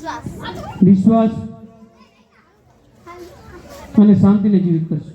વિશ્વાસ અને શાંતિને જીવિત કરશું.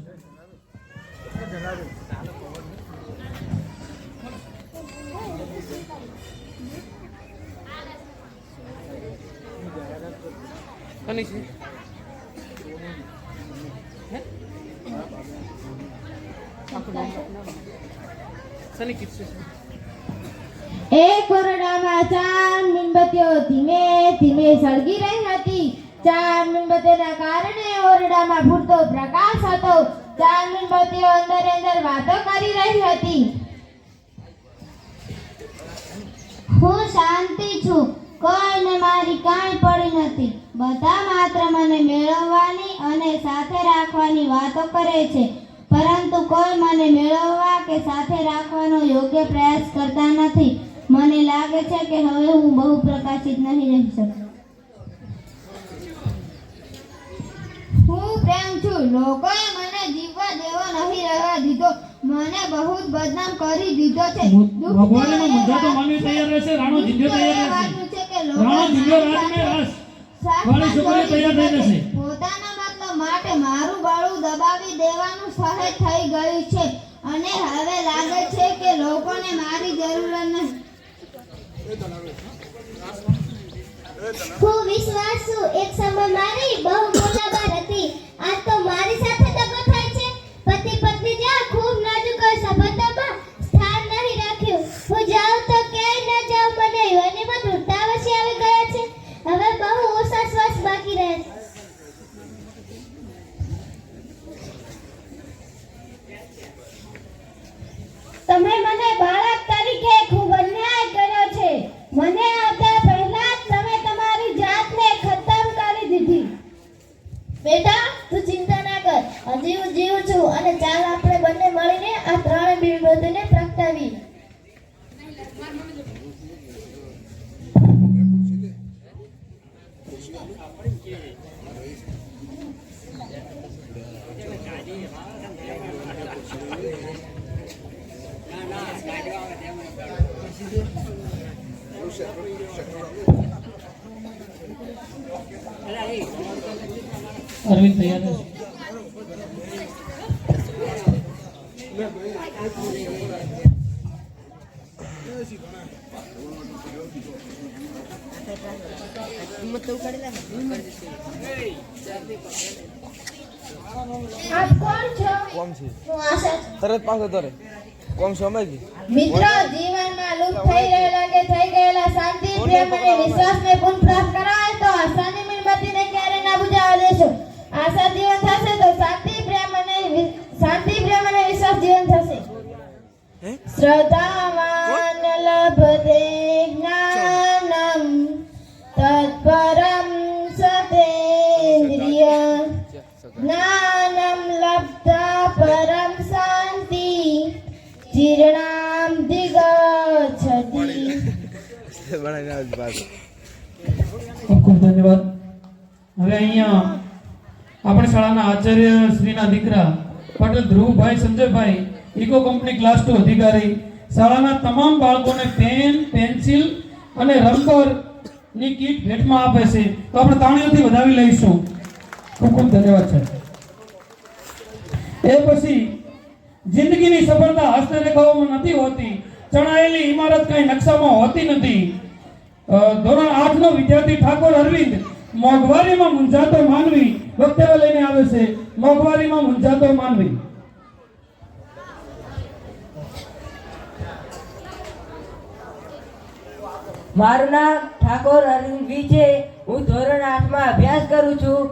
એક ઓરડામાં 4 મીણબત્તીઓ ધીમે ધીમે સળગી રહી હતી. 4 મીણબત્તીઓના કારણે ઓરડામાં પૂરતો પ્રકાશ હતો. 4 મીણબત્તીઓ અંદર વાતો કરી રહી હતી. હું શાંતિ છું, કોઈને મારી કાંઈ પડી નથી. બધા માત્ર મને મેળવવાની અને સાથે રાખવાની વાતો કરે છે, પરંતુ કોઈ મને મેળવવા કે સાથે રાખવાનો યોગ્ય પ્રયાસ કરતા નથી. મને લાગે છે કે હવે હું બહુ પ્રકાશિત નહીં રહી શકું. હું પ્રેમ છું. લોકોએ મને જીવવા દેવો નહીં રહેવા દીધો. મને બહુ જ બદનામ કરી દીધો છે. ભગવાનનો મુદ્દા તો માનવી તૈયાર રહેશે. રાણો જીંજો તૈયાર રહેશે. રાણો જીંજો રાત મે રસ વાળી છોકરી તૈયાર થઈ જશે. પોતાના મતલબ માટે મારું ગળું દબાવી દેવાનું સહેજ થઈ ગયું છે અને હવે લાગે છે કે લોકોને મારી જરૂર નથી. હું વિશ્વાસ છું. એક સમય મારી બહુ મોટાબાર હતી. આજ તો મારી સાથે દગો થાય છે. પતિ પત્ની જ્યાં ખૂબ નાજુક સંબંધોમાં સ્થાન નહીં રાખ્યું. હું જાઉં તો ક્યાંય ન જાઉં. મને યોનિમાં દુર્દાવસી આવી ગયા છે. હવે બહુ ઓછા શ્વાસ બાકી રહે છે. તમે મને બાળક તરીકે ખૂબ અન્યાય કર્યો છે. મને આવતા પહેલા જ તમે તમારી જાતને ખતમ કરી દીધી. બેટા, તું ચિંતા ના કર. હજી હું જીવું છું અને ચાલ આપણે બંને મળીને આ 3 મીણબત્તીને પ્રગટાવી. અરવિંદ તૈયાર છે. આપ કોણ છો? કોમ છે હું આશા છું. તરત પાછો તરે કોમ સમય ગઈ મિત્રો, જીવનમાં લુપ્ત થઈ ગયેલા શાંતિ, પ્રેમ અને વિશ્વાસને પુનઃપ્રાપ્ત કરાય તો આશાની મીણબત્તીને ક્યારે ના બુઝાવવા દેશો. આશા જીવન થશે તો શાંતિ, પ્રેમ અને વિશ્વાસ જીવન થશે. શ્રદ્ધાવાન લભતે જ્ઞાનમ તત્પરમ સતેન્દ્રિય જ્ઞાનમ લબ્ધા પરમ શાંતિ જીર્ણામ દિગચ્છતિ. ખૂબ ખૂબ ધન્યવાદ. હવે અહીંયા આપણી શાળાના આચાર્ય શ્રીના દીકરા પટેલ ધ્રુવભાઈ સંજયભાઈ ઇકો કંપની ક્લાસ 2 અધિકારી શાળાના તમામ બાળકોને પેન, પેન્સિલ અને રબર ની કીટ ભેટમાં આપે છે. તો આપણે તાળીઓથી વધાવી લઈશું. ખૂબ ખૂબ ધન્યવાદ છે. એ પછી જિંદગીની સફળતા હસ્તરેખાઓમાં નથી હોતી. ચણાયેલી ઇમારત કઈ નકશામાં હોતી નથી. ધોરણ 8 નો વિદ્યાર્થી ઠાકોર અરવિંદ મોંઘવારીમાં મૂંઝાતો માનવી વક્તવ્ય લઈને આવે છે. મોંઘવારીમાં મૂંઝાતો માનવી. મારું નામ ઠાકોર અરવિંદ વી છે. હું ધોરણ 8 માં અભ્યાસ કરું છું.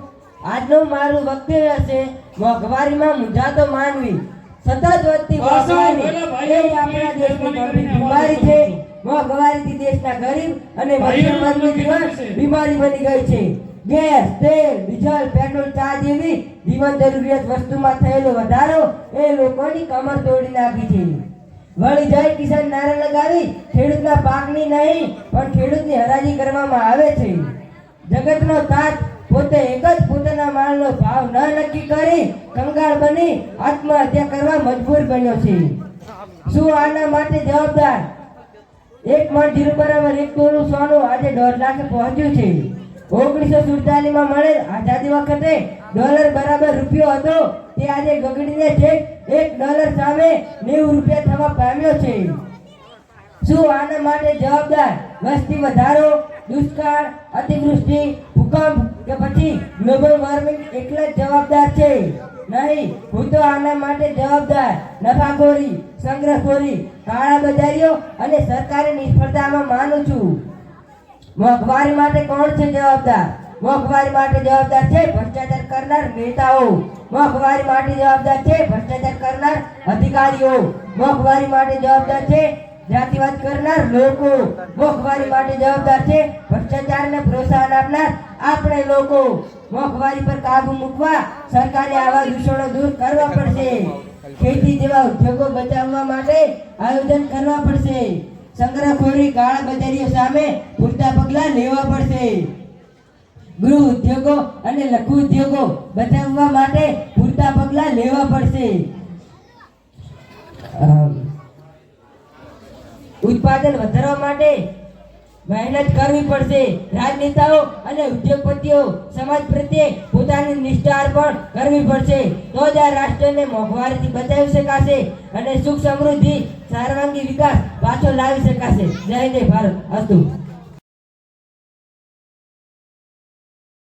આજનું મારું વક્તવ્ય છે મોંઘવારીમાં મૂંઝાતો માનવી. સતત વધતી મોંઘવારી એ આપણા દેશની ગંભીર બીમારી છે. મોંઘવારીથી દેશના ગરીબ અને મધ્યમ વર્ગનું જીવન બીમારી બની ગઈ છે. ગેસ, તેલ, ડીઝલ, પેટ્રોલ, ચા જેવી જીવન જરૂરિયાત વસ્તુમાં થયેલો વધારો એ લોકોની કમર તોડી નાખી છે. વળી જય કિસાન નારા લગાવી ખેડૂતના પાકની નહીં પણ ખેડૂતની હરાજી કરવામાં આવે છે. જગતનો તાત પોતે એક જ પોતાના માલનો ભાવ ન નક્કી કરી કંગાળ બની આત્મહત્યા કરવા મજબૂર બન્યો છે. શું આના માટે જવાબદાર? 1 મણ જીરું બરાબર 1 તોલું સોનું આજે 1.5 લાખે પહોંચ્યું છે. 1947 માં મળેલ આઝાદી વખતે ડોલર બરાબર રૂપિયો હતો તે આજે ગગડીને છેક $1 સામે 90 રૂપિયા થવા પામ્યો છે. શું આના માટે જવાબદાર વસ્તી વધારો, દુષ્કાળ, અતિવૃષ્ટિ, ભૂકંપ કે પછી ગ્લોબલ વોર્મિંગ એકલા જ જવાબદાર છે? નહીં, હું તો આના માટે જવાબદાર નફાખોરી, સંગ્રહખોરી, કાળાબજારીઓ અને સરકારી નિષ્ફળતામાં માનું છું. મોંઘવારી માટે કોણ છે જવાબદાર? મોંઘવારી માટે જવાબદાર છે ભ્રષ્ટાચાર કરનાર નેતાઓ. મોંઘવારી માટે જવાબદાર છે ભ્રષ્ટાચાર કરનાર અધિકારીઓ. મોંઘવારી માટે જવાબદાર છે જાતિવાદ કરનાર લોકો. મોંઘવારી માટે જવાબદાર છે ભ્રષ્ટાચારને પ્રોત્સાહન આપનાર આપણે લોકો. મોંઘવારી પર કાબુ મૂકવા સરકારે આવા દૂષણો દૂર કરવા પડશે. ખેતી જેવા ઉદ્યોગો બચાવવા માટે આયોજન કરવા પડશે. સંગ્રહખોરી, કાળાબજારીઓ સામે પૂરતા પગલાં લેવા પડશે. ગૃહ ઉદ્યોગો અને લઘુ ઉદ્યોગો બચાવવા માટે પૂરતા પગલાં લેવા પડશે. ઉત્પાદન વધારવા માટે મહેનત કરવી પડશે. રાજનેતાઓ અને ઉદ્યોગપતિઓ સમાજ પ્રત્યે પોતાની નિષ્ઠા અર્પણ કરવી પડશે. તો જ આ રાષ્ટ્રને મોંઘવારીથી બચાવી શકાશે અને સુખ સમૃદ્ધિ, સર્વાંગી વિકાસ પાછો લાવી શકાશે. જય જય ભારત. અસ્તુ.